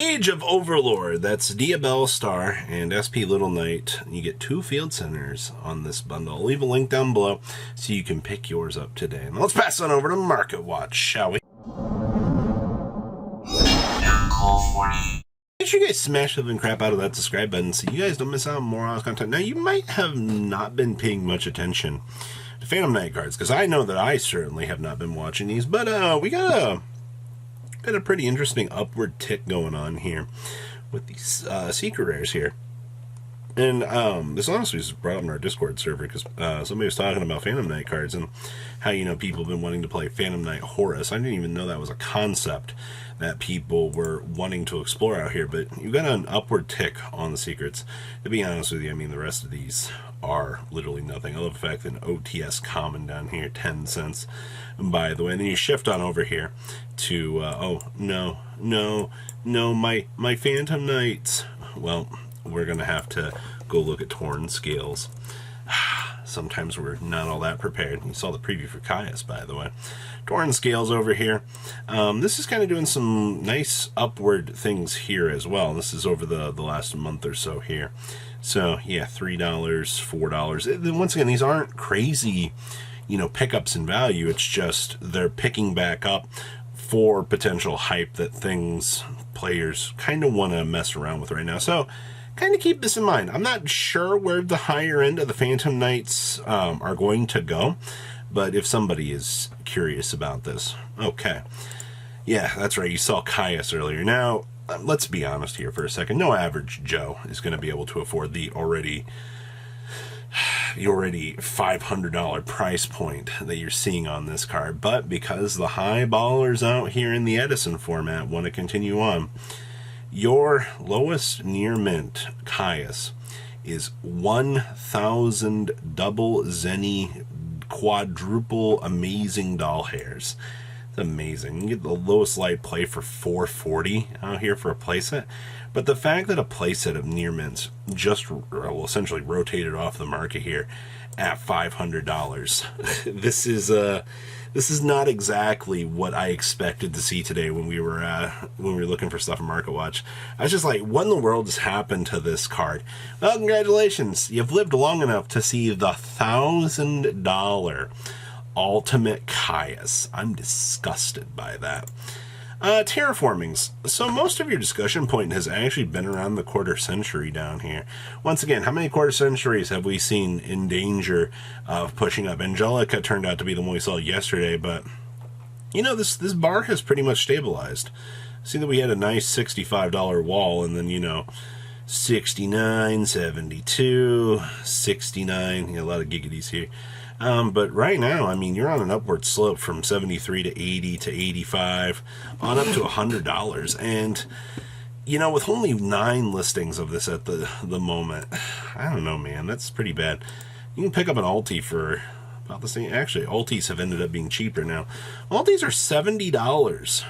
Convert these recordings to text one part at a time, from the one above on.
Age of Overlord, that's Diabell Star and SP Little Knight. You get 2 Field Centers on this bundle. I'll leave a link down below so you can pick yours up today. And let's pass on over to Market Watch, shall we? Make sure you guys smash the living crap out of that subscribe button so you guys don't miss out on more Horus content. Now, you might have not been paying much attention to Phantom Knight cards, because I know that I certainly have not been watching these, but we got a pretty interesting upward tick going on here with these secret rares here. And this honestly was brought up in our Discord server because somebody was talking about Phantom Knight cards and how, you know, people have been wanting to play Phantom Knight Horus. I didn't even know that was a concept that people were wanting to explore out here, but you got an upward tick on the secrets. To be honest with you, I mean, the rest of these are literally nothing. I love the fact that an OTS common down here, 10 cents, by the way. And then you shift on over here to, oh, no, my Phantom Knights. Well, we're going to have to go look at torn scales. Sometimes we're not all that prepared. You saw the preview for Caius, by the way. Torn scales over here. This is kind of doing some nice upward things here as well. This is over the last month or so here. So, yeah, $3, $4. Once again, these aren't crazy, you know, pickups in value. It's just they're picking back up for potential hype that players kind of want to mess around with right now. So, kind of keep this in mind. I'm not sure where the higher end of the Phantom Knights are going to go, but if somebody is curious about this, okay. Yeah, that's right. You saw Caius earlier. Now, let's be honest here for a second. No average Joe is going to be able to afford the already $500 price point that you're seeing on this card. But because the high ballers out here in the Edison format want to continue on, your lowest near mint Caius is 1,000 double Zenny quadruple amazing doll hairs. It's amazing. You get the lowest light play for $440 out here for a playset. But the fact that a playset of near mints just essentially rotated off the market here at $500, this is not exactly what I expected to see today when we were looking for stuff in Market Watch. I was just like, what in the world has happened to this card? Well, congratulations. You've lived long enough to see the $1,000 Ultimate Caius. I'm disgusted by that. Terraformings. So most of your discussion point has actually been around the quarter century down here. Once again, how many quarter centuries have we seen in danger of pushing up? Angelica turned out to be the one we saw yesterday, but you know, this bar has pretty much stabilized. See that we had a nice $65 wall, and then, you know, 69, 72, 69, a lot of giggities here. But right now, I mean, you're on an upward slope from 73 to 80 to 85 on up to $100. And, you know, with only 9 listings of this at the moment, I don't know, man, that's pretty bad. You can pick up an Alti for about the same. Actually, Altis have ended up being cheaper now. Altis are $70.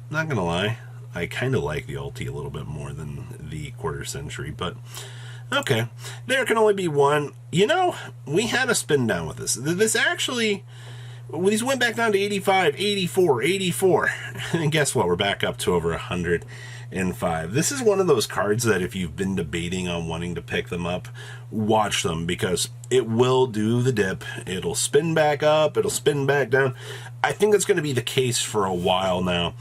Not going to lie. I kind of like the Alti a little bit more than the quarter century, but okay, there can only be one. You know, we had a spin down with this. This actually, these went back down to 85, 84, 84. And guess what? We're back up to over 105. This is one of those cards that if you've been debating on wanting to pick them up, watch them, because it will do the dip. It'll spin back up. It'll spin back down. I think that's going to be the case for a while now,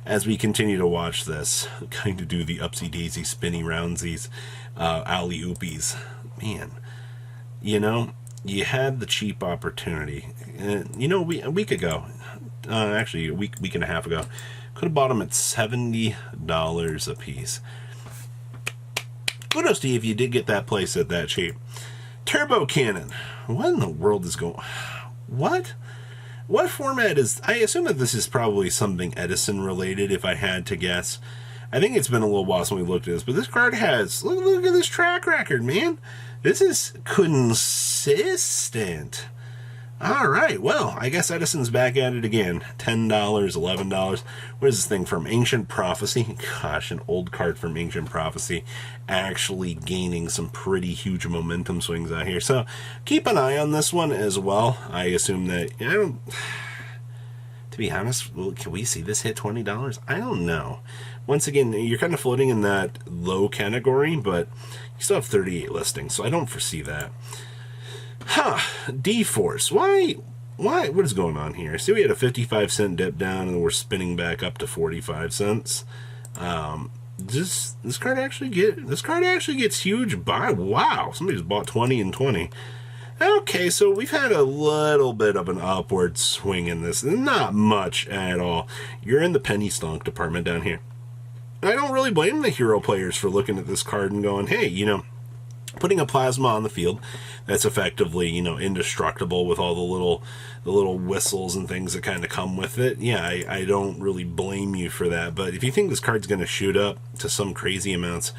as we continue to watch this, kind of do the upsy-daisy, spinny roundsies, alley-oopies. Man, you know, you had the cheap opportunity. You know, a week ago, actually a week and a half ago, could have bought them at $70 a piece. Kudos to you if you did get that place at that cheap. Turbo Cannon. What in the world is going... What? What format is... I assume that this is probably something Edison related, if I had to guess. I think it's been a little while since we looked at this, but this card has... Look at this track record, man. This is consistent. All right, well, I guess Edison's back at it again. $10, $11. What is this thing from? Ancient Prophecy? Gosh, an old card from Ancient Prophecy actually gaining some pretty huge momentum swings out here. So keep an eye on this one as well. I assume that... I don't... To be honest, can we see this hit $20? I don't know. once again, you're kind of floating in that low category, but you still have 38 listings, so I don't foresee that. DForce. Why? What is going on here? See, we had a 55-cent dip down, and we're spinning back up to 45 cents. This card actually gets huge buy. Wow, somebody's bought 20 and 20. Okay, so we've had a little bit of an upward swing in this. Not much at all. You're in the penny stonk department down here. I don't really blame the hero players for looking at this card and going, hey, you know, putting a plasma on the field that's effectively, you know, indestructible with all the little whistles and things that kind of come with it. Yeah, I don't really blame you for that. But if you think this card's going to shoot up to some crazy amounts,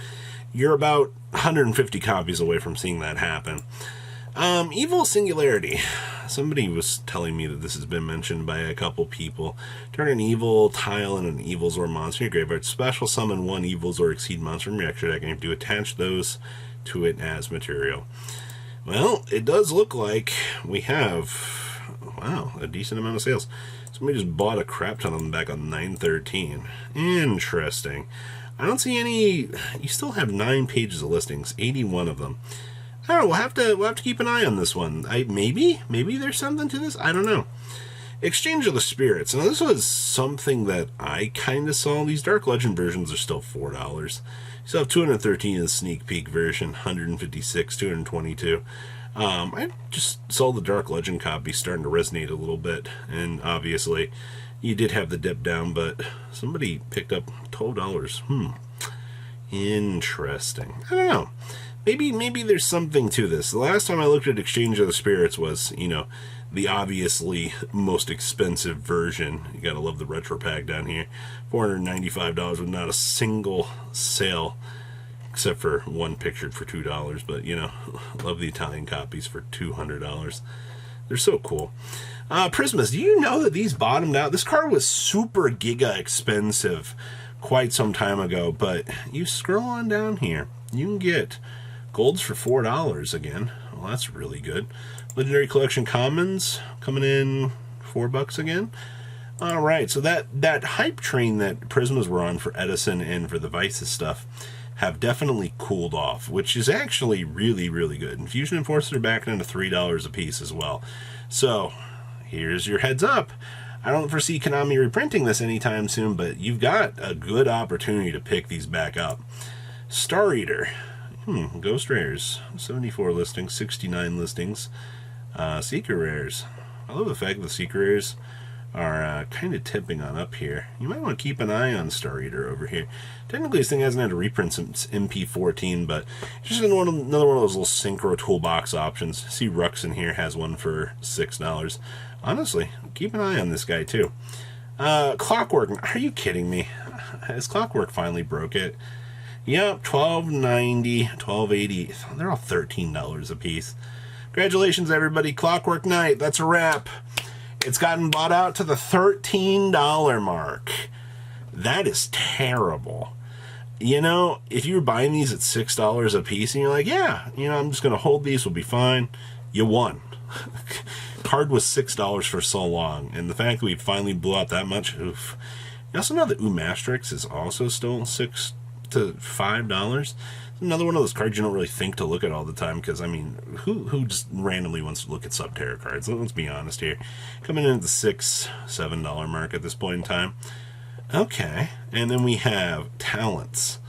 you're about 150 copies away from seeing that happen. Evil Singularity. Somebody was telling me that this has been mentioned by a couple people. Turn an evil tile and an evil Zor monster in your graveyard. Special summon one evil Zor Exceed monster from your extra deck, and you have to attach those to it as material. Well, it does look like we have, wow, a decent amount of sales. Somebody just bought a crap ton of them back on 9/13. Interesting. I don't see any. You still have 9 pages of listings, 81 of them. I don't know, we'll have to keep an eye on this one. Maybe there's something to this. I don't know. Exchange of the Spirits. Now, this was something that I kind of saw. These Dark Legend versions are still $4. You still have 213 in the sneak peek version, 156, 222. I just saw the Dark Legend copy starting to resonate a little bit, and obviously you did have the dip down, but somebody picked up $12. Interesting. I don't know. Maybe there's something to this. The last time I looked at Exchange of the Spirits was, you know, the obviously most expensive version. You gotta love the retro pack down here. $495 with not a single sale, except for one pictured for $2. But, you know, love the Italian copies for $200. They're so cool. Prismas, do you know that these bottomed out? This card was super giga expensive quite some time ago, but you scroll on down here, you can get golds for $4 again. Well, that's really good. Legendary Collection Commons coming in $4 again. All right, so that hype train that Prismas were on for Edison and for the Vices stuff have definitely cooled off, which is actually really, really good. And Fusion Enforcers are back down to $3 a piece as well. So here's your heads up. I don't foresee Konami reprinting this anytime soon, but you've got a good opportunity to pick these back up. Star Eater. Ghost Rares, 74 listings, 69 listings. Secret Rares. I love the fact that the Secret Rares are kind of tipping on up here. You might want to keep an eye on Star Eater over here. Technically, this thing hasn't had a reprint since MP14, but it's just another one of those little synchro toolbox options. See, Rux in here has one for $6. Honestly, keep an eye on this guy, too. Clockwork. Are you kidding me? Has Clockwork finally broke it? Yep, $12.90, $12.80. They're all $13 a piece. Congratulations, everybody. Clockwork Night. That's a wrap. It's gotten bought out to the $13 mark. That is terrible. You know, if you were buying these at $6 a piece and you're like, yeah, you know, I'm just going to hold these, we'll be fine. You won. Card was $6 for so long. And the fact that we finally blew out that much, oof. You also know that Umastrix is also still $6 to $5. Another one of those cards you don't really think to look at all the time, because, I mean, who just randomly wants to look at Subterra cards? Let's be honest here. Coming in at the $6, $7 mark at this point in time. Okay, and then we have Talents.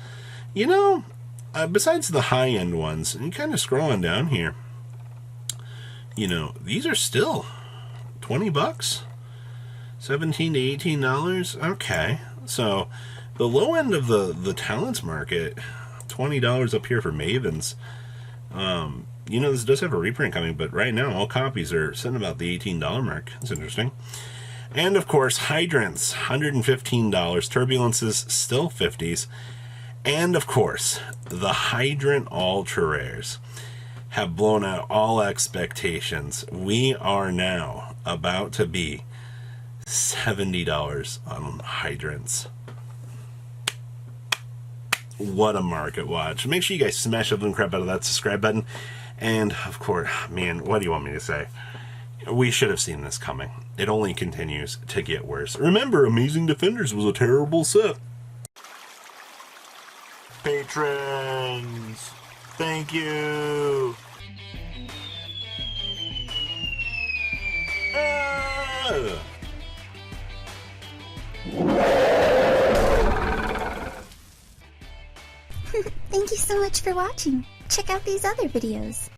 You know, besides the high-end ones, and you kind of scrolling down here, you know, these are still $20, $17 to $18. Okay, so the low end of the Talents market, $20 up here for Mavens. You know, this does have a reprint coming, but right now all copies are sitting about the $18 mark. That's interesting. And of course, Hydrants, $115. Turbulences, still 50s. And of course, the Hydrant Ultra Rares have blown out all expectations. We are now about to be $70 on Hydrants. What a market watch. Make sure you guys smash up the crap out of that subscribe button. And, of course, man, what do you want me to say? We should have seen this coming. It only continues to get worse. Remember, Amazing Defenders was a terrible set. Patrons, thank you. Thank you so much for watching. Check out these other videos.